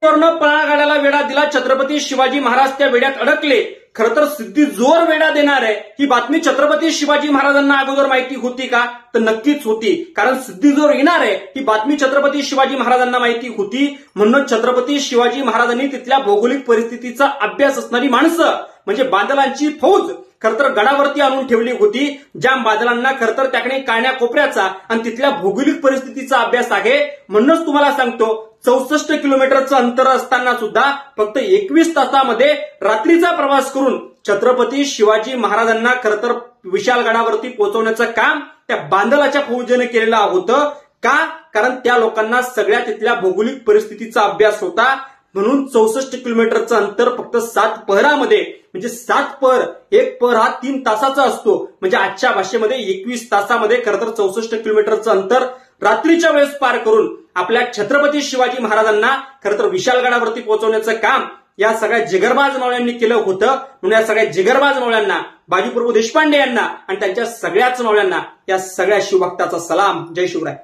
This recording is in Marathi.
पळागाड्याला वेढा दिला, छत्रपती शिवाजी महाराज त्या वेड्यात अडकले. खरं तर सिद्धी जोर वेढा देणार आहे ही बातमी छत्रपती शिवाजी महाराजांना अगोदर माहिती होती का? तर नक्कीच होती. कारण सिद्धी जोर येणार आहे ही बातमी छत्रपती शिवाजी महाराजांना माहिती होती. म्हणून छत्रपती शिवाजी महाराजांनी तिथल्या भौगोलिक परिस्थितीचा अभ्यास असणारी माणसं म्हणजे बादलांची फौज खरं तर गडावरती आणून ठेवली होती. ज्या बादलांना खरं तर त्याकडे काण्या कोपऱ्याचा आणि तिथल्या भौगोलिक परिस्थितीचा अभ्यास आहे. म्हणूनच तुम्हाला सांगतो 64 किलोमीटरचं अंतर असताना सुद्धा फक्त 21 तासामध्ये रात्रीचा प्रवास करून छत्रपती शिवाजी महाराजांना खरं तर विशाळगडावरती पोहोचवण्याचं काम त्या बांदलाच्या फौजेने केलेलं होतं. का? कारण त्या लोकांना सगळ्या तिथल्या भौगोलिक परिस्थितीचा अभ्यास होता. म्हणून 64 किलोमीटरचं अंतर फक्त 7 पहरामध्ये म्हणजे 7 पहर, एक पहर हा 3 तासाचा असतो. म्हणजे आजच्या भाषेमध्ये 21 तासामध्ये खरं तर 64 किलोमीटरचं अंतर रात्रीच्या वेळेस पार करून आपल्या छत्रपती शिवाजी महाराजांना खरं तर विशाळगडावरती पोहोचवण्याचं काम या सगळ्या जिगरबाज मावळ्यांनी केलं होतं. म्हणून या सगळ्या जिगरबाज मावळ्यांना, बाजीप्रभू देशपांडे यांना आणि त्यांच्या सगळ्याच मावळ्यांना या सगळ्या शिवभक्ताचा सलाम. जय शिवराय.